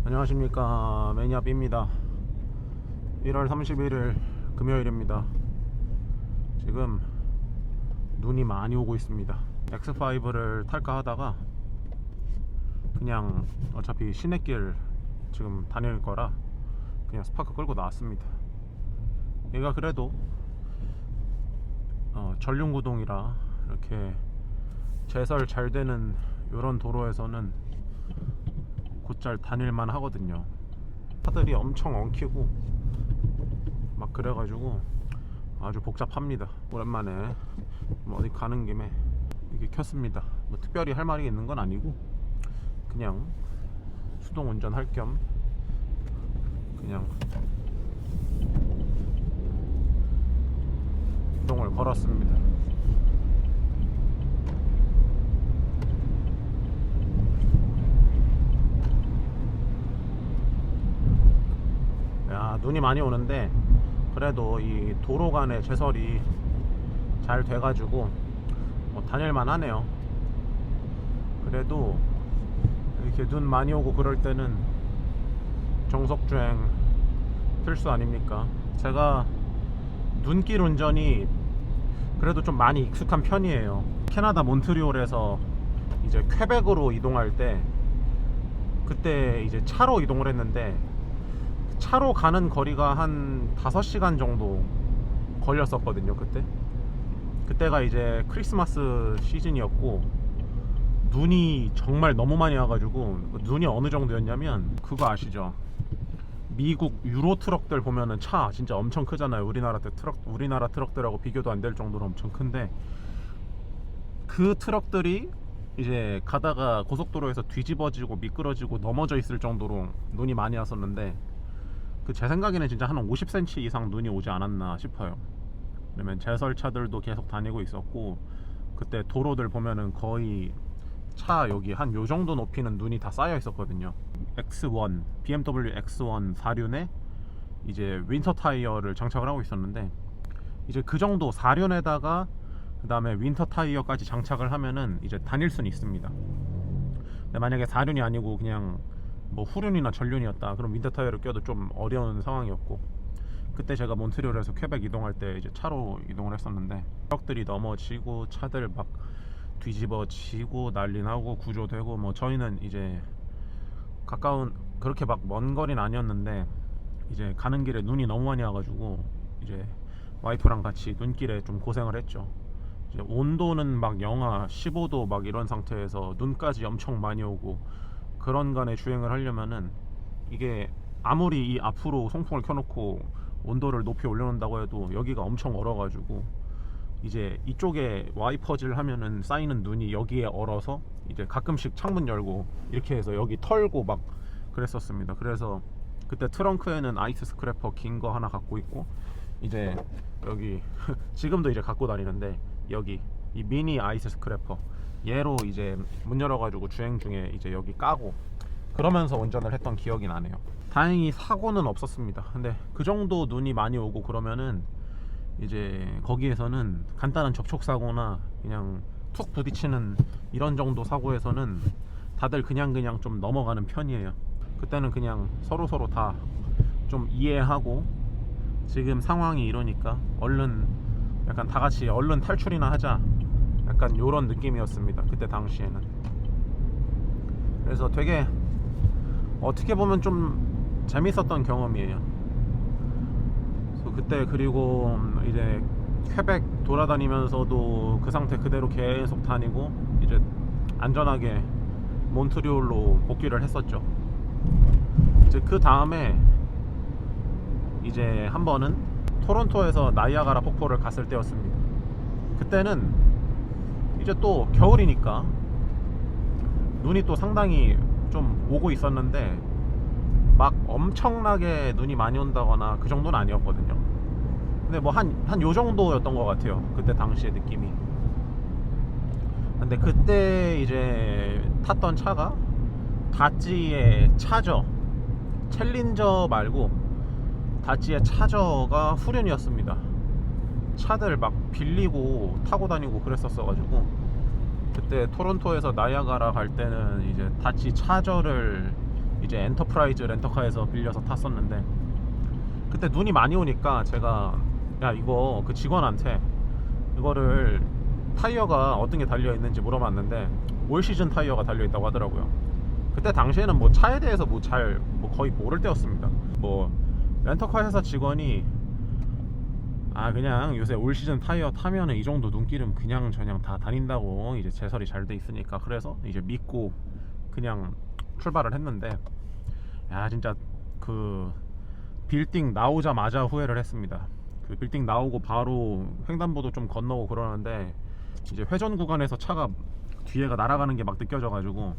안녕하십니까, 매니아비입니다. 1월 31일 금요일입니다. 지금 눈이 많이 오고 있습니다. X5를 탈까 하다가 그냥 어차피 시내길 지금 다닐 거라 그냥 스파크 끌고 나왔습니다. 얘가 그래도 전륜구동이라 이렇게 제설 잘 되는 이런 도로에서는 곧잘 다닐만 하거든요. 차들이 엄청 엉키고 막 그래가지고 아주 복잡합니다. 오랜만에 뭐 어디 가는 김에 이렇게 켰습니다. 뭐 특별히 할 말이 있는 건 아니고 그냥 수동 운전할 겸 그냥 시동을 걸었습니다. 야, 눈이 많이 오는데 그래도 이 도로 간의 제설이 잘 돼가지고 다닐만 하네요. 그래도 이렇게 눈 많이 오고 그럴 때는 정석주행 필수 아닙니까? 제가 눈길 운전이 그래도 좀 많이 익숙한 편이에요. 캐나다 몬트리올에서 이제 퀘벡으로 이동할 때 그때 이제 차로 이동을 했는데 차로 가는 거리가 한 5시간 정도 걸렸었거든요. 그때가 이제 크리스마스 시즌이었고 눈이 정말 너무 많이 와가지고, 눈이 어느 정도였냐면 그거 아시죠? 미국 유로 트럭들 보면은 차 진짜 엄청 크잖아요. 우리나라 트럭들하고 비교도 안 될 정도로 엄청 큰데, 그 트럭들이 이제 가다가 고속도로에서 뒤집어지고 미끄러지고 넘어져 있을 정도로 눈이 많이 왔었는데, 제 생각에는 진짜 한 50cm 이상 눈이 오지 않았나 싶어요. 그러면 제설차들도 계속 다니고 있었고, 그때 도로들 보면은 거의 차 여기 한 요 정도 높이는 눈이 다 쌓여 있었거든요. X1, BMW X1 4륜에 이제 윈터 타이어를 장착을 하고 있었는데, 이제 그 정도 4륜에다가 그 다음에 윈터 타이어까지 장착을 하면은 이제 다닐 수는 있습니다. 근데 만약에 4륜이 아니고 그냥 뭐 후륜이나 전륜이었다 그럼 윈터 타이어를 껴도 좀 어려운 상황이었고, 그때 제가 몬트리올에서 퀘벡 이동할 때 이제 차로 이동을 했었는데 트럭들이 넘어지고 차들 막 뒤집어지고 난리 나고 구조되고, 뭐 저희는 이제 가까운 그렇게 막 먼 거리는 아니었는데 이제 가는 길에 눈이 너무 많이 와가지고 이제 와이프랑 같이 눈길에 좀 고생을 했죠. 이제 온도는 막 영하 15도 막 이런 상태에서 눈까지 엄청 많이 오고, 그런 간에 주행을 하려면은 이게 아무리 이 앞으로 송풍을 켜놓고 온도를 높이 올려놓는다고 해도 여기가 엄청 얼어가지고 이제 이쪽에 와이퍼질 하면은 쌓이는 눈이 여기에 얼어서 이제 가끔씩 창문 열고 이렇게 해서 여기 털고 막 그랬었습니다. 그래서 그때 트렁크에는 아이스 스크래퍼 긴 거 하나 갖고 있고, 이제 여기 지금도 이제 갖고 다니는데 여기 이 미니 아이스 스크래퍼 얘로 이제 문 열어가지고 주행 중에 이제 여기 까고 그러면서 운전을 했던 기억이 나네요. 다행히 사고는 없었습니다. 근데 그 정도 눈이 많이 오고 그러면은 이제 거기에서는 간단한 접촉사고나 그냥 툭 부딪히는 이런 정도 사고에서는 다들 그냥 좀 넘어가는 편이에요. 그때는 그냥 서로 다 좀 이해하고 지금 상황이 이러니까 얼른 약간 다 같이 얼른 탈출이나 하자, 약간 요런 느낌이었습니다. 그때 당시에는. 그래서 되게 어떻게 보면 좀 재밌었던 경험이에요. 그래서 그때 그리고 이제 퀘벡 돌아다니면서도 그 상태 그대로 계속 다니고 이제 안전하게 몬트리올로 복귀를 했었죠. 이제 그 다음에 이제 한 번은 토론토에서 나이아가라 폭포를 갔을 때였습니다. 그때는 이제 또 겨울이니까 눈이 또 상당히 좀 오고 있었는데 막 엄청나게 눈이 많이 온다거나 그 정도는 아니었거든요. 근데 뭐 한 요 정도였던 것 같아요, 그때 당시의 느낌이. 근데 그때 이제 탔던 차가 다찌의 차저, 챌린저 말고 다찌의 차저가 후륜이었습니다. 차들 막 빌리고 타고 다니고 그랬었어가지고 그때 토론토에서 나이아가라 갈 때는 이제 다치 차저를 이제 엔터프라이즈 렌터카에서 빌려서 탔었는데, 그때 눈이 많이 오니까 제가 야 이거 그 직원한테 이거를 타이어가 어떤 게 달려 있는지 물어봤는데 올 시즌 타이어가 달려 있다고 하더라고요. 그때 당시에는 뭐 차에 대해서 뭐 잘 뭐 거의 모를 때였습니다. 뭐 렌터카 회사 직원이 그냥 요새 올 시즌 타이어 타면은 이 정도 눈길은 그냥 저냥 다 다닌다고 이제 제설이 잘 돼 있으니까, 그래서 이제 믿고 그냥 출발을 했는데, 야 진짜 그 빌딩 나오자마자 후회를 했습니다. 그 빌딩 나오고 바로 횡단보도 좀 건너고 그러는데 이제 회전 구간에서 차가 뒤에가 날아가는 게 막 느껴져가지고,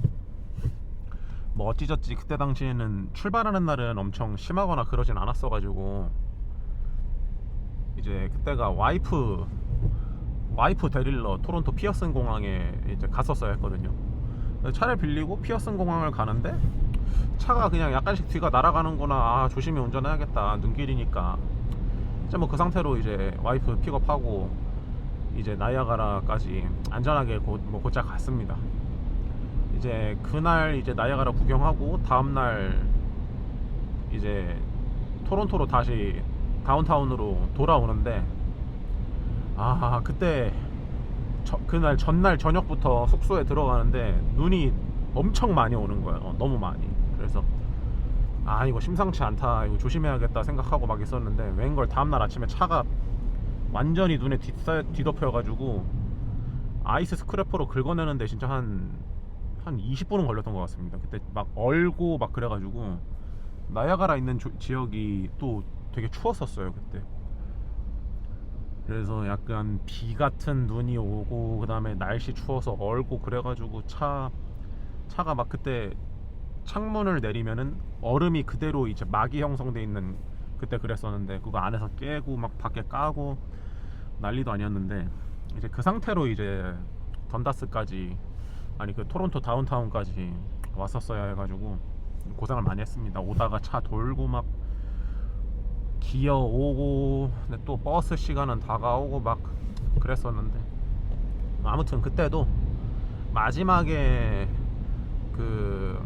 뭐 어찌저찌 그때 당시에는 출발하는 날은 엄청 심하거나 그러진 않았어가지고, 이제 그때가 와이프 데릴러 토론토 피어슨 공항에 이제 갔었어야 했거든요. 차를 빌리고 피어슨 공항을 가는데 차가 그냥 약간씩 뒤가 날아가는구나, 조심히 운전해야겠다, 눈길이니까. 이제 뭐 그 상태로 이제 와이프 픽업하고 이제 나이아가라까지 안전하게 곧잘 갔습니다. 이제 그날 이제 나이아가라 구경하고 다음날 이제 토론토로 다시 다운타운으로 돌아오는데, 그때 그날 전날 저녁부터 숙소에 들어가는데 눈이 엄청 많이 오는 거예요. 너무 많이. 그래서 이거 심상치 않다, 이거 조심해야겠다 생각하고 막 있었는데, 웬걸 다음날 아침에 차가 완전히 눈에 뒤덮여가지고 아이스 스크래퍼로 긁어내는데 진짜 한 20분은 걸렸던 것 같습니다. 그때 막 얼고 막 그래가지고, 나야가라 있는 지역이 또 되게 추웠었어요 그때. 그래서 약간 비 같은 눈이 오고 그 다음에 날씨 추워서 얼고 그래가지고 차가 막 그때 창문을 내리면은 얼음이 그대로 이제 막이 형성돼 있는, 그때 그랬었는데 그거 안에서 깨고 막 밖에 까고 난리도 아니었는데, 이제 그 상태로 이제 던다스까지, 그 토론토 다운타운까지 왔었어야 해가지고 고생을 많이 했습니다. 오다가 차 돌고 막 기어 오고, 근데 또 버스 시간은 다가오고 막 그랬었는데, 아무튼 그때도 마지막에 그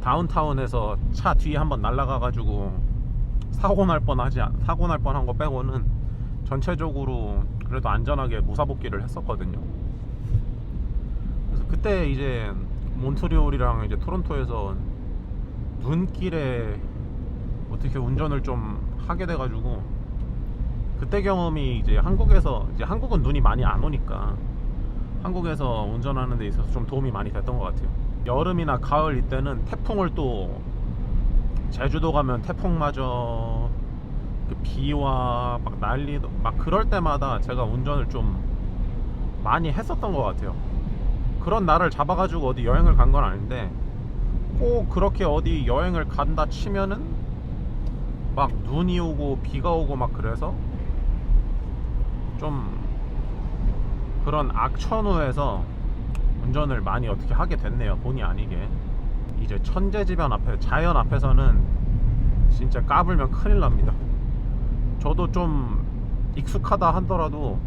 다운타운에서 차 뒤에 한번 날아가가지고 사고 날 뻔한 거 빼고는 전체적으로 그래도 안전하게 무사복귀를 했었거든요. 그래서 그때 이제 몬트리올이랑 이제 토론토에서 눈길에 어떻게 운전을 좀 하게 돼가지고, 그때 경험이 이제 한국은 눈이 많이 안 오니까 한국에서 운전하는 데 있어서 좀 도움이 많이 됐던 것 같아요. 여름이나 가을 이때는 태풍을 또, 제주도 가면 태풍마저 그 비와 막 난리도 막 그럴 때마다 제가 운전을 좀 많이 했었던 것 같아요. 그런 날을 잡아가지고 어디 여행을 간 건 아닌데, 꼭 그렇게 어디 여행을 간다 치면은 막 눈이 오고 비가 오고 막 그래서 좀 그런 악천후에서 운전을 많이 어떻게 하게 됐네요, 본의 아니게. 이제 천재지변 앞에, 자연 앞에서는 진짜 까불면 큰일 납니다. 저도 좀 익숙하다 하더라도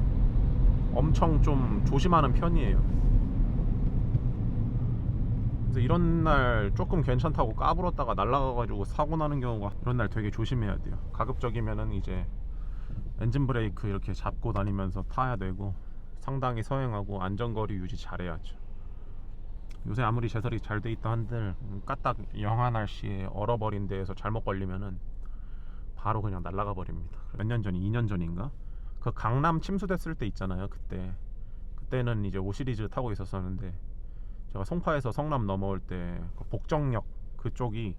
엄청 좀 조심하는 편이에요. 그래서 이런 날 조금 괜찮다고 까불었다가 날아가가지고 사고 나는 경우가, 이런 날 되게 조심해야 돼요. 가급적이면은 이제 엔진 브레이크 이렇게 잡고 다니면서 타야 되고, 상당히 서행하고 안전거리 유지 잘해야죠. 요새 아무리 제설이 잘 돼 있다 한들 까딱 영하 날씨에 얼어버린 데에서 잘못 걸리면은 바로 그냥 날아가 버립니다. 몇 년 전이 2년 전인가 그 강남 침수됐을 때 있잖아요. 그때는 이제 5시리즈 타고 있었었는데, 제가 송파에서 성남 넘어올 때 그 복정역 그쪽이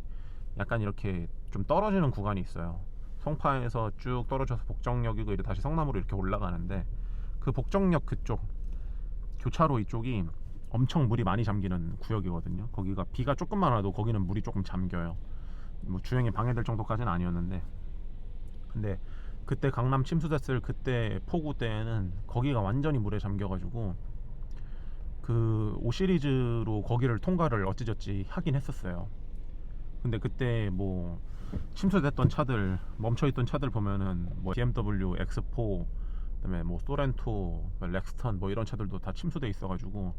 약간 이렇게 좀 떨어지는 구간이 있어요. 송파에서 쭉 떨어져서 복정역이고 이제 다시 성남으로 이렇게 올라가는데, 그 복정역 그쪽 교차로 이쪽이 엄청 물이 많이 잠기는 구역이거든요. 거기가 비가 조금만 와도 거기는 물이 조금 잠겨요. 뭐 주행이 방해될 정도까지는 아니었는데, 근데 그때 강남 침수됐을 그때 폭우 때에는 거기가 완전히 물에 잠겨가지고 그 5시리즈로 거기를 통과를 어찌저찌 하긴 했었어요. 근데 그때 뭐 침수됐던 차들, 멈춰있던 차들 보면은 뭐 BMW X4, 그다음에 뭐 소렌토, 렉스턴 뭐 이런 차들도 다 침수돼 있어가지고,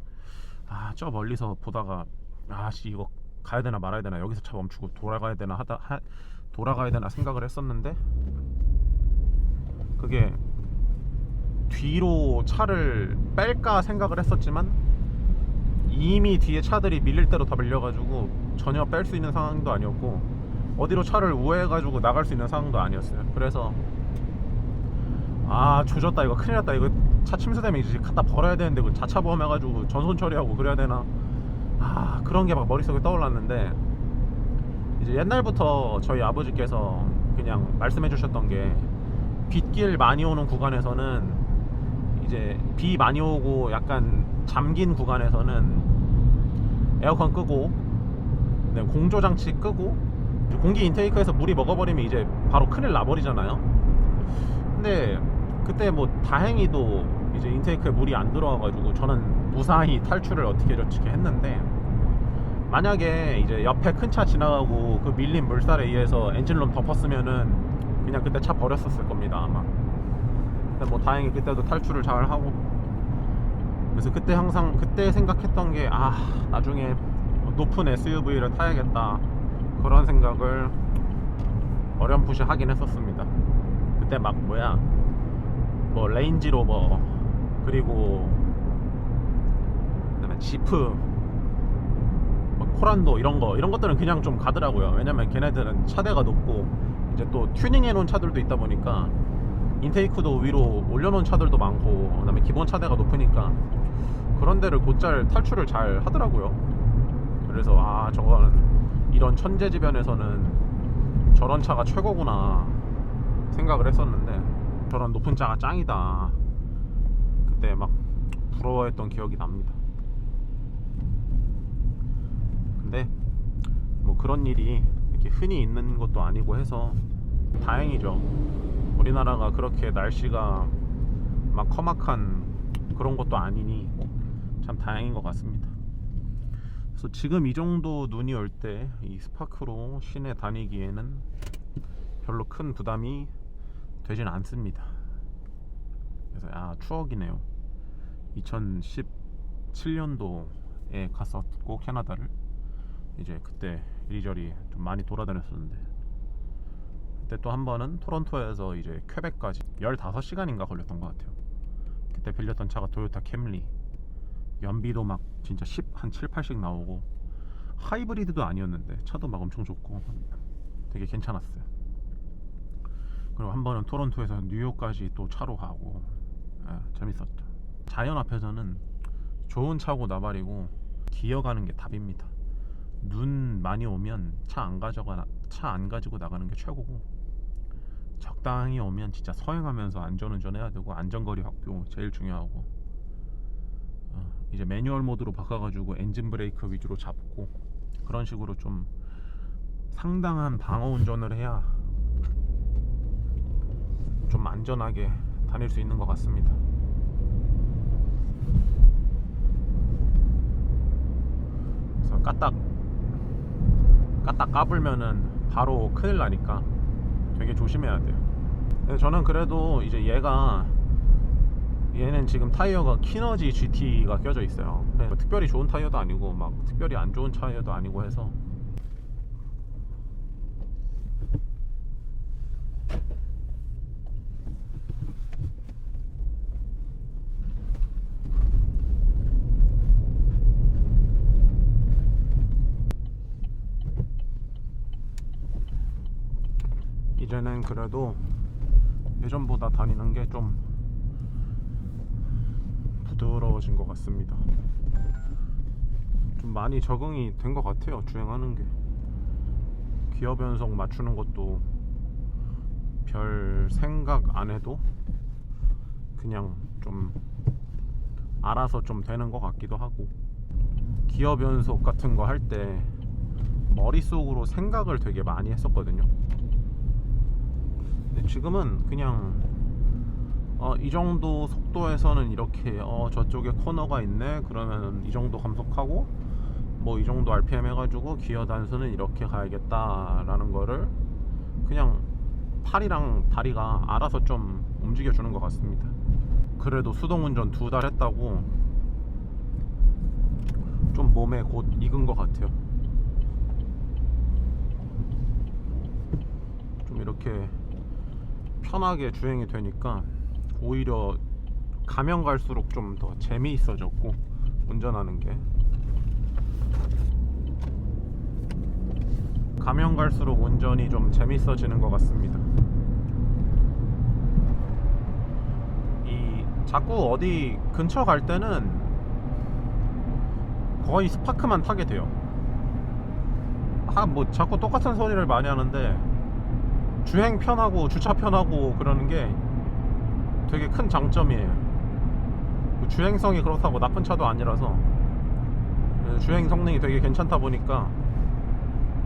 저 멀리서 보다가 이거 가야 되나 말아야 되나, 여기서 차 멈추고 돌아가야 되나 생각을 했었는데, 그게 뒤로 차를 뺄까 생각을 했었지만 이미 뒤에 차들이 밀릴 대로 다 밀려가지고 전혀 뺄 수 있는 상황도 아니었고 어디로 차를 우회해가지고 나갈 수 있는 상황도 아니었어요. 그래서 조졌다, 이거 큰일 났다, 이거 차 침수되면 이제 갖다 버려야 되는데 그 자차 보험 해가지고 전손 처리하고 그래야 되나, 그런 게 막 머릿속에 떠올랐는데, 이제 옛날부터 저희 아버지께서 그냥 말씀해 주셨던 게, 빗길 많이 오는 구간에서는, 이제 비 많이 오고 약간 잠긴 구간에서는 에어컨 끄고, 공조장치 끄고, 공기 인테이크에서 물이 먹어버리면 이제 바로 큰일 나버리잖아요. 근데 그때 뭐 다행히도 이제 인테이크에 물이 안 들어와가지고 저는 무사히 탈출을 어떻게 했는데, 만약에 이제 옆에 큰 차 지나가고 그 밀린 물살에 의해서 엔진룸 덮었으면은 그냥 그때 차 버렸었을 겁니다, 아마. 근데 뭐 다행히 그때도 탈출을 잘 하고, 그래서 그때 항상 그때 생각했던 게, 나중에 높은 SUV를 타야겠다, 그런 생각을 어렴풋이 하긴 했었습니다. 그때 막 뭐 레인지로버, 그리고 그다음에 지프, 뭐 코란도, 이런 것들은 그냥 좀 가더라고요. 왜냐면 걔네들은 차대가 높고 이제 또 튜닝해 놓은 차들도 있다 보니까 인테이크도 위로 올려놓은 차들도 많고, 그다음에 기본 차대가 높으니까 그런 데를 곧잘 탈출을 잘 하더라고요. 그래서 저거는 이런 천재지변에서는 저런 차가 최고구나 생각을 했었는데, 저런 높은 차가 짱이다, 그때 막 부러워했던 기억이 납니다. 근데 뭐 그런 일이 이렇게 흔히 있는 것도 아니고 해서 다행이죠. 우리나라가 그렇게 날씨가 막 험악한 그런 것도 아니니 참 다행인 것 같습니다. 그래서 지금 이 정도 눈이 올 때 이 스파크로 시내 다니기에는 별로 큰 부담이 되진 않습니다. 그래서 추억이네요. 2017년도에 갔었고, 캐나다를 이제 그때 이리저리 좀 많이 돌아다녔었는데, 그때 또 한 번은 토론토에서 이제 퀘벡까지 15시간인가 걸렸던 것 같아요. 그때 빌렸던 차가 토요타 캠리, 연비도 막 진짜 10, 7, 8씩 나오고, 하이브리드도 아니었는데 차도 막 엄청 좋고 되게 괜찮았어요. 그리고 한 번은 토론토에서 뉴욕까지 또 차로 가고, 재밌었죠. 자연 앞에서는 좋은 차고 나발이고 기어가는 게 답입니다. 눈 많이 오면 차 안 가지고 나가는 게 최고고, 적당히 오면 진짜 서행하면서 안전운전 해야 되고, 안전거리 확보 제일 중요하고, 이제 매뉴얼 모드로 바꿔가지고 엔진 브레이크 위주로 잡고, 그런 식으로 좀 상당한 방어 운전을 해야 좀 안전하게 다닐 수 있는 것 같습니다. 그래서 까딱 까불면은 바로 큰일 나니까 되게 조심해야 돼요. 근데 저는 그래도 이제 얘는 지금 타이어가 키너지 GT가 껴져 있어요. 특별히 좋은 타이어도 아니고 막 특별히 안 좋은 타이어도 아니고 해서, 이제는 그래도 예전보다 다니는 게 좀 부드러워진 것 같습니다. 좀 많이 적응이 된 것 같아요, 주행하는 게. 기어 변속 맞추는 것도 별 생각 안 해도 그냥 좀 알아서 좀 되는 것 같기도 하고, 기어 변속 같은 거 할 때 머릿속으로 생각을 되게 많이 했었거든요. 근데 지금은 그냥 이 정도 속도에서는 이렇게, 저쪽에 코너가 있네, 그러면 이 정도 감속하고 뭐 이 정도 RPM 해가지고 기어 단수는 이렇게 가야겠다 라는 거를 그냥 팔이랑 다리가 알아서 좀 움직여 주는 것 같습니다. 그래도 수동운전 2달 했다고 좀 몸에 곧 익은 것 같아요. 이렇게 편하게 주행이 되니까 오히려 가면 갈수록 좀 더 재미있어졌고, 운전하는 게 가면 갈수록 운전이 좀 재밌어지는 것 같습니다. 자꾸 어디 근처 갈 때는 거의 스파크만 타게 돼요. 뭐 자꾸 똑같은 소리를 많이 하는데, 주행 편하고 주차 편하고 그러는 게 되게 큰 장점이에요. 주행성이 그렇다고 나쁜 차도 아니라서 주행 성능이 되게 괜찮다 보니까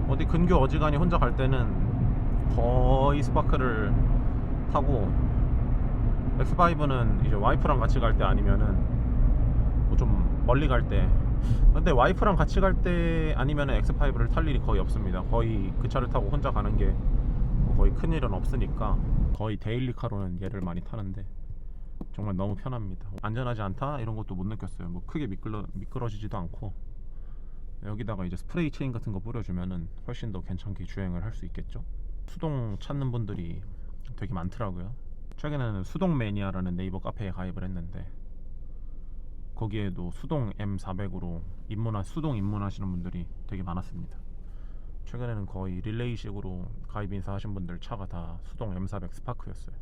어디 근교 어지간히 혼자 갈 때는 거의 스파크를 타고, X5는 이제 와이프랑 같이 갈 때 아니면은 뭐 좀 멀리 갈 때, 근데 와이프랑 같이 갈 때 아니면은 X5를 탈 일이 거의 없습니다. 거의 그 차를 타고 혼자 가는 게 거의 큰일은 없으니까 거의 데일리카로는 얘를 많이 타는데 정말 너무 편합니다. 안전하지 않다 이런 것도 못 느꼈어요. 뭐 크게 미끄러지지도 않고, 여기다가 이제 스프레이 체인 같은 거 뿌려주면은 훨씬 더 괜찮게 주행을 할 수 있겠죠. 수동 찾는 분들이 되게 많더라고요. 최근에는 수동 매니아라는 네이버 카페에 가입을 했는데, 거기에도 수동 M400으로 수동 입문하시는 분들이 되게 많았습니다. 최근에는 거의 릴레이식으로 가입 인사하신 분들 차가 다 수동 M400 스파크였어요.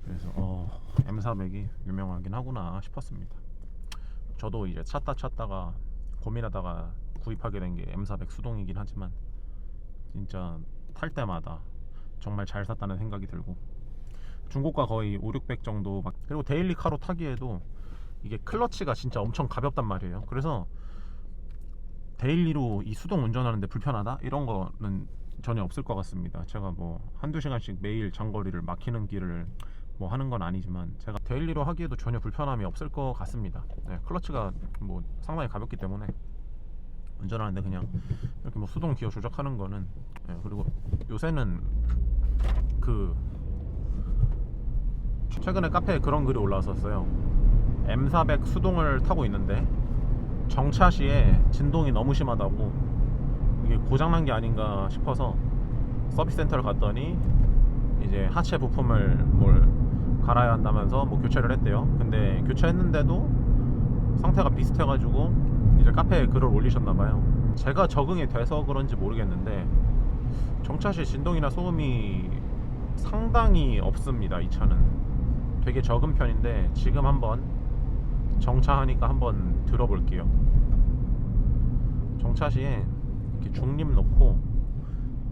그래서 M400이 유명하긴 하구나 싶었습니다. 저도 이제 찾다가 고민하다가 구입하게 된 게 M400 수동이긴 하지만, 진짜 탈 때마다 정말 잘 샀다는 생각이 들고, 중고가 거의 500-600 정도 그리고 데일리카로 타기에도 이게 클러치가 진짜 엄청 가볍단 말이에요. 그래서 데일리로 이 수동 운전하는데 불편하다? 이런 거는 전혀 없을 것 같습니다. 제가 뭐 한두 시간씩 매일 장거리를 막히는 길을 뭐 하는 건 아니지만, 제가 데일리로 하기에도 전혀 불편함이 없을 것 같습니다. 네, 클러치가 뭐 상당히 가볍기 때문에 운전하는데 그냥 이렇게 뭐 수동 기어 조작하는 거는, 그리고 요새는 최근에 카페에 그런 글이 올라왔었어요. M400 수동을 타고 있는데 정차 시에 진동이 너무 심하다고, 이게 고장난 게 아닌가 싶어서 서비스 센터를 갔더니 이제 하체 부품을 갈아야 한다면서 뭐 교체를 했대요. 근데 교체했는데도 상태가 비슷해가지고 이제 카페에 글을 올리셨나봐요. 제가 적응이 돼서 그런지 모르겠는데 정차 시 진동이나 소음이 상당히 없습니다. 이 차는 되게 적은 편인데, 지금 한번 정차하니까 한번 들어볼게요. 정차 시에 이렇게 중립 놓고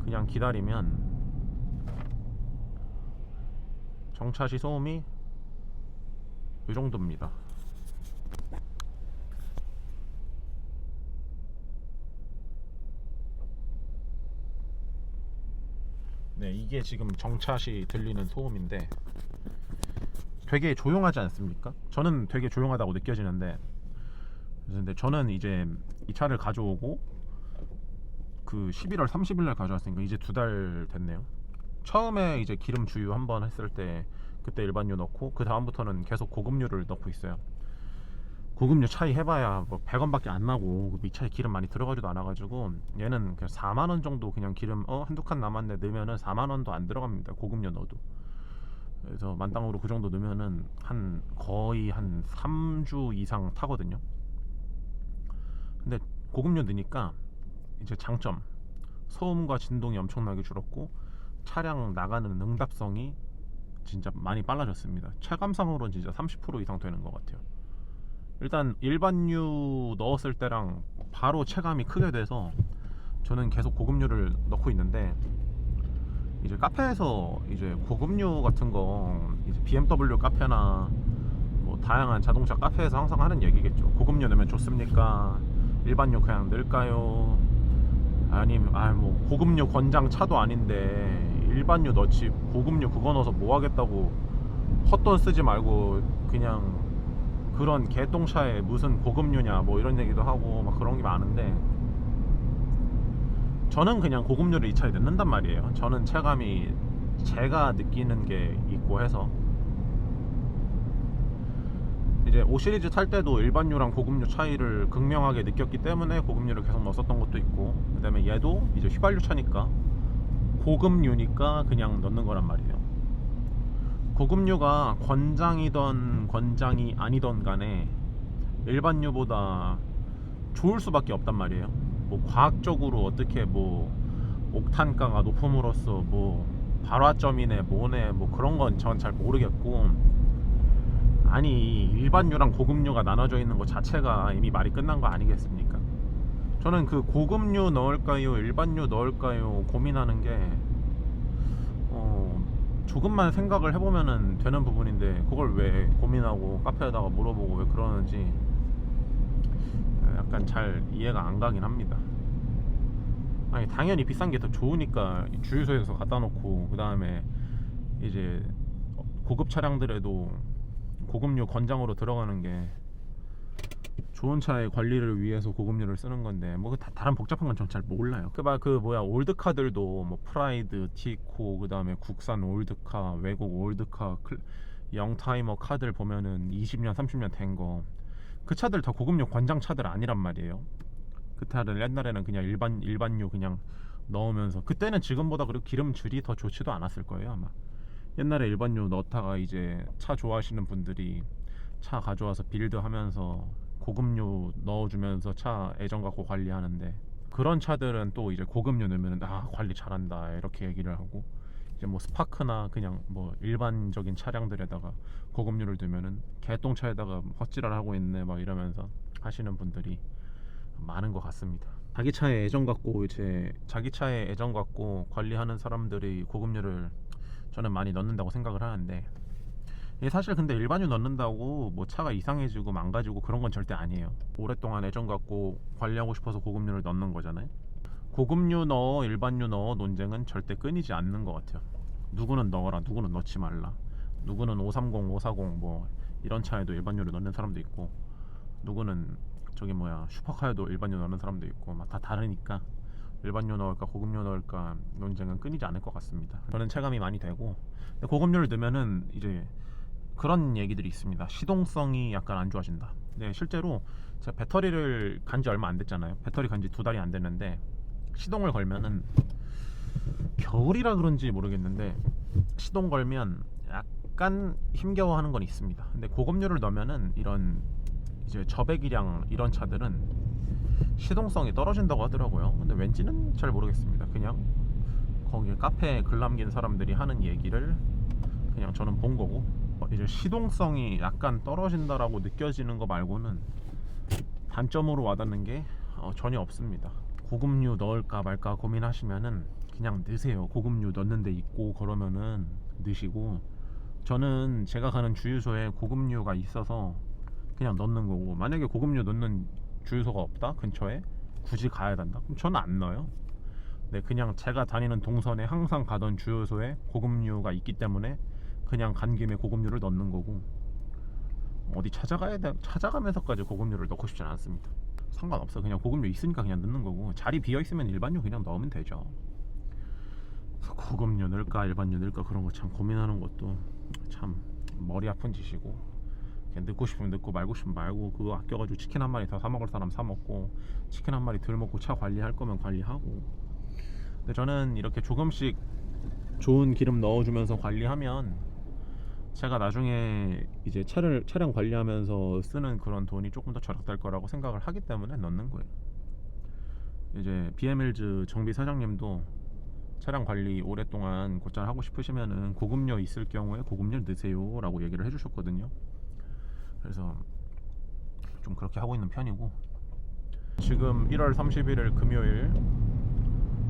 그냥 기다리면 정차 시 소음이 이 정도입니다. 네, 이게 지금 정차 시 들리는 소음인데 되게 조용하지 않습니까? 저는 되게 조용하다고 느껴지는데, 근데 저는 이제 이 차를 가져오고 그 11월 30일 날 가져왔으니까 이제 2달 됐네요. 처음에 이제 기름 주유 한번 했을 때 그때 일반유 넣고, 그 다음부터는 계속 고급유를 넣고 있어요. 고급유 차이 해봐야 뭐 100원밖에 안 나고 이 차에 기름 많이 들어가지도 않아가지고, 얘는 그냥 4만원 정도 그냥 기름 한두 칸 남았네 넣으면은 4만원도 안 들어갑니다. 고급유 넣어도. 그래서 만땅으로 그 정도 넣으면은 거의 한 3주 이상 타거든요. 근데 고급유 넣으니까 이제 장점, 소음과 진동이 엄청나게 줄었고 차량 나가는 응답성이 진짜 많이 빨라졌습니다. 체감상으로는 진짜 30% 이상 되는 것 같아요. 일단 일반유 넣었을 때랑 바로 체감이 크게 돼서 저는 계속 고급유를 넣고 있는데, 이제 카페에서 이제 고급유 같은 거 이제 BMW 카페나 뭐 다양한 자동차 카페에서 항상 하는 얘기겠죠. 고급유 넣으면 좋습니까? 일반유 그냥 넣을까요? 아니면 뭐 고급유 권장 차도 아닌데 일반유 넣지 고급유 그거 넣어서 뭐 하겠다고 헛돈 쓰지 말고 그냥 그런 개똥차에 무슨 고급유냐 뭐 이런 얘기도 하고 막 그런 게 많은데, 저는 그냥 고급유를 이 차에 넣는단 말이에요. 저는 체감이 제가 느끼는 게 있고 해서, 이제 5 시리즈 탈 때도 일반유랑 고급유 차이를 극명하게 느꼈기 때문에 고급유를 계속 넣었었던 것도 있고, 그 다음에 얘도 이제 휘발유 차니까 고급류니까 그냥 넣는 거란 말이에요. 고급류가 권장이던 권장이 아니던 간에 일반류보다 좋을 수밖에 없단 말이에요. 뭐 과학적으로 어떻게 뭐 옥탄가가 높음으로써 뭐 발화점이네 뭐네 뭐 그런 건 전 잘 모르겠고, 아니 일반류랑 고급류가 나눠져 있는 것 자체가 이미 말이 끝난 거 아니겠습니까? 저는 그 고급류 넣을까요 일반류 넣을까요 고민하는 게 조금만 생각을 해보면은 되는 부분인데, 그걸 왜 고민하고 카페에다가 물어보고 왜 그러는지 약간 잘 이해가 안 가긴 합니다. 아니 당연히 비싼 게 더 좋으니까 주유소에서 갖다 놓고, 그 다음에 이제 고급 차량들에도 고급류 권장으로 들어가는 게 좋은 차의 관리를 위해서 고급류를 쓰는 건데, 뭐 다른 복잡한 건 전 잘 몰라요. 그 뭐야 올드카들도 뭐 프라이드, 티코, 그 다음에 국산 올드카, 외국 올드카, 영타이머 카들 보면은 20년 30년 된 거, 그 차들 다 고급류 권장 차들 아니란 말이에요. 그 차들 옛날에는 그냥 일반류 그냥 넣으면서, 그때는 지금보다 그리고 기름질이 더 좋지도 않았을 거예요 아마. 옛날에 일반류 넣다가 이제 차 좋아하시는 분들이 차 가져와서 빌드하면서 고급류 넣어주면서 차 애정 갖고 관리하는데, 그런 차들은 또 이제 고급류 넣으면 관리 잘한다 이렇게 얘기를 하고, 이제 뭐 스파크나 그냥 뭐 일반적인 차량들에다가 고급류를 두면은 개똥차에다가 헛질을 하고 있네 막 이러면서 하시는 분들이 많은 것 같습니다. 자기 차에 애정 갖고 이제 자기 차에 애정 갖고 관리하는 사람들이 고급류를 저는 많이 넣는다고 생각을 하는데, 이게 사실 근데 일반유 넣는다고 뭐 차가 이상해지고 망가지고 그런 건 절대 아니에요. 오랫동안 애정 갖고 관리하고 싶어서 고급류를 넣는 거잖아요. 고급류 넣어 일반유 넣어 논쟁은 절대 끊이지 않는 것 같아요. 누구는 넣어라, 누구는 넣지 말라, 누구는 530, 540 뭐 이런 차에도 일반유를 넣는 사람도 있고, 누구는 저기 뭐야 슈퍼카에도 일반유 넣는 사람도 있고, 막 다 다르니까 일반유 넣을까 고급류 넣을까 논쟁은 끊이지 않을 것 같습니다. 저는 체감이 많이 되고, 근데 고급류를 넣으면은 이제 그런 얘기들이 있습니다. 시동성이 약간 안 좋아진다. 네, 실제로 제가 배터리를 간지 얼마 안 됐잖아요. 배터리 간지 2달이 안 됐는데 시동을 걸면은, 겨울이라 그런지 모르겠는데 시동 걸면 약간 힘겨워하는 건 있습니다. 근데 고급류를 넣으면은 이런 이제 저배기량 이런 차들은 시동성이 떨어진다고 하더라고요. 근데 왠지는 잘 모르겠습니다. 그냥 거기 카페에 글 남긴 사람들이 하는 얘기를 그냥 저는 본 거고, 이제 시동성이 약간 떨어진다라고 느껴지는 거 말고는 단점으로 와닿는 게 전혀 없습니다. 고급류 넣을까 말까 고민하시면은 그냥 넣으세요. 고급류 넣는 데 있고 그러면은 넣으시고, 저는 제가 가는 주유소에 고급류가 있어서 그냥 넣는 거고, 만약에 고급류 넣는 주유소가 없다 근처에 굳이 가야 된다 그럼 저는 안 넣어요. 네, 그냥 제가 다니는 동선에 항상 가던 주유소에 고급류가 있기 때문에 그냥 간 김에 고급류를 넣는 거고, 어디 찾아가면서까지 고급류를 넣고 싶진 않습니다. 상관없어. 그냥 고급류 있으니까 그냥 넣는 거고, 자리 비어있으면 일반류 그냥 넣으면 되죠. 고급류 넣을까 일반류 넣을까 그런 거 참 고민하는 것도 참 머리 아픈 짓이고, 그냥 넣고 싶으면 넣고 말고 싶으면 말고, 그거 아껴가지고 치킨 한 마리 더 사 먹을 사람 사 먹고, 치킨 한 마리 덜 먹고 차 관리할 거면 관리하고. 근데 저는 이렇게 조금씩 좋은 기름 넣어주면서 관리하면 제가 나중에 이제 차량 관리하면서 쓰는 그런 돈이 조금 더 절약될 거라고 생각을 하기 때문에 넣는 거예요. 이제 BMW즈 정비 사장님도 차량 관리 오랫동안 곧잘 하고 싶으시면은 고급류 있을 경우에 고급류 넣으세요 라고 얘기를 해주셨거든요. 그래서 좀 그렇게 하고 있는 편이고, 지금 1월 31일 금요일,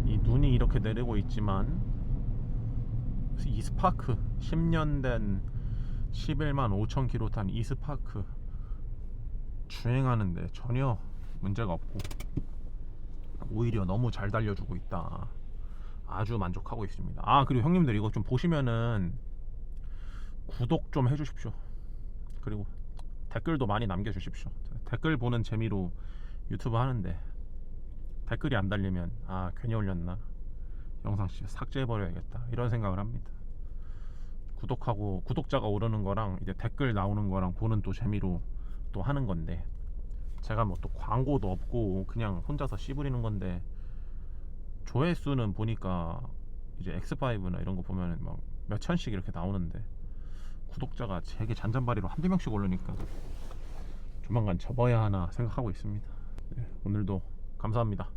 이 눈이 이렇게 내리고 있지만 이 스파크 10년 된 11만 5천 킬로 탄 이 스파크 주행하는데 전혀 문제가 없고, 오히려 너무 잘 달려주고 있다. 아주 만족하고 있습니다. 그리고 형님들 이거 좀 보시면은 구독 좀 해주십시오. 그리고 댓글도 많이 남겨주십시오. 댓글 보는 재미로 유튜브 하는데 댓글이 안 달리면 괜히 올렸나, 영상 삭제해버려야겠다 이런 생각을 합니다. 구독자가 오르는 거랑 이제 댓글 나오는 거랑 보는 또 재미로 또 하는 건데, 제가 뭐 또 광고도 없고 그냥 혼자서 씨부리는 건데, 조회수는 보니까 이제 X5나 이런 거 보면은 막 몇 천씩 이렇게 나오는데 구독자가 되게 잔잔바리로 한두 명씩 오르니까 조만간 접어야 하나 생각하고 있습니다. 네, 오늘도 감사합니다.